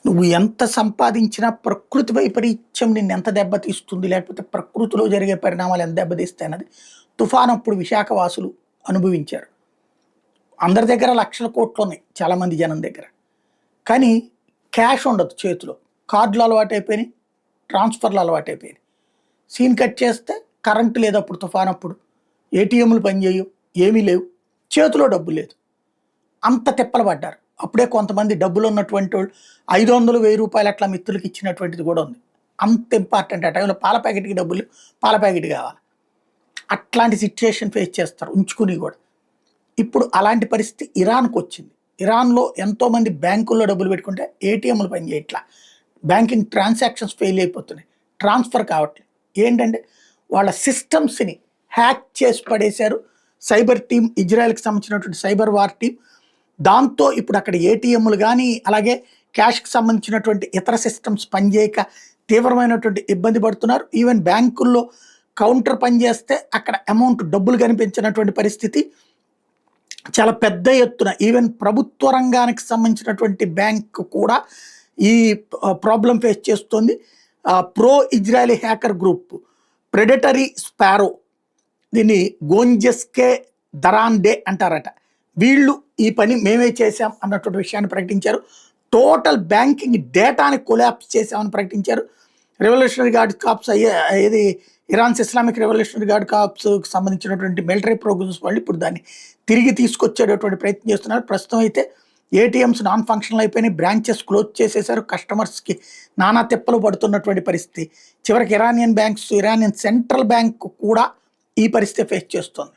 నువ్వు ఎంత సంపాదించినా ప్రకృతి వైపరీత్యం నిన్నెంత దెబ్బతీస్తుంది, లేకపోతే ప్రకృతిలో జరిగే పరిణామాలు ఎంత దెబ్బతీస్తాయన్నది తుఫాను అప్పుడు విశాఖ వాసులు అనుభవించారు. అందరి దగ్గర లక్షల కోట్లున్నాయి చాలామంది జనం దగ్గర. కానీ క్యాష్ ఉండదు చేతిలో. కార్డులు అలవాటైపోయినాయి, ట్రాన్స్ఫర్లు అలవాటైపోయినాయి. సీన్ కట్ చేస్తే కరెంటు లేదు అప్పుడు తుఫానప్పుడు, ఏటీఎంలు పనిచేయవు, ఏమీ లేవు, చేతిలో డబ్బు లేదు. అంత తిప్పలు పడ్డారు. అప్పుడే కొంతమంది డబ్బులు ఉన్నటువంటి వాళ్ళు 500,000 అట్లా మిత్రులకి ఇచ్చినటువంటిది కూడా ఉంది. అంత ఇంపార్టెంట్ ఆ టైంలో పాల ప్యాకెట్కి డబ్బులు, పాల ప్యాకెట్ కావాలి. అట్లాంటి సిచ్యుయేషన్ ఫేస్ చేస్తారు ఉంచుకుని కూడా. ఇప్పుడు అలాంటి పరిస్థితి ఇరాన్కి వచ్చింది. ఇరాన్లో ఎంతోమంది బ్యాంకుల్లో డబ్బులు పెట్టుకుంటే ఏటీఎంలు పనిచేయట్లా, బ్యాంకింగ్ ట్రాన్సాక్షన్స్ ఫెయిల్ అయిపోతున్నాయి, ట్రాన్స్ఫర్ కావట్లేదు. ఏంటంటే వాళ్ళ సిస్టమ్స్ని హ్యాక్ చేసి పడేశారు సైబర్ టీం, ఇజ్రాయెల్కి సంబంధించినటువంటి సైబర్ వార్ టీం. దాంతో ఇప్పుడు అక్కడ ఏటీఎంలు కానీ అలాగే క్యాష్కి సంబంధించినటువంటి ఇతర సిస్టమ్స్ పనిచేయక తీవ్రమైనటువంటి ఇబ్బంది పడుతున్నారు. ఈవెన్ బ్యాంకుల్లో కౌంటర్ పనిచేస్తే అక్కడ అమౌంట్ డబ్బులు కనిపించినటువంటి పరిస్థితి. చాలా పెద్ద ఎత్తున ఈవెన్ ప్రభుత్వ రంగానికి సంబంధించినటువంటి బ్యాంక్ కూడా ఈ ప్రాబ్లం ఫేస్ చేస్తుంది. Pro Israeli hacker group predatory sparrow, దీన్ని గోంజెస్కే దరాండే అంటారట, వీళ్ళు ఈ పని మేమే చేశాం అన్నటువంటి విషయాన్ని ప్రకటించారు. టోటల్ బ్యాంకింగ్ డేటాని కొలాప్స్ చేశామని ప్రకటించారు. రెవల్యూషనరీ గార్డ్ కాప్స్ ఏది ఇరాన్స్ ఇస్లామిక్ రెవల్యూషనరీ గార్డ్ కాప్స్కి సంబంధించినటువంటి మిలిటరీ ప్రోగ్రామ్స్ వాళ్ళు ఇప్పుడు దాన్ని తిరిగి తీసుకొచ్చేటటువంటి ప్రయత్నం చేస్తున్నారు. ప్రస్తుతం అయితే ఏటీఎంస్ నాన్ ఫంక్షనల్ అయిపోయినాయి, బ్రాంచెస్ క్లోజ్ చేసేశారు, కస్టమర్స్కి నానా తిప్పలు పడుతున్నటువంటి పరిస్థితి. చివరికి Iranian banks, Iranian central bank కూడా ఈ పరిస్థితి ఫేస్ చేస్తుంది.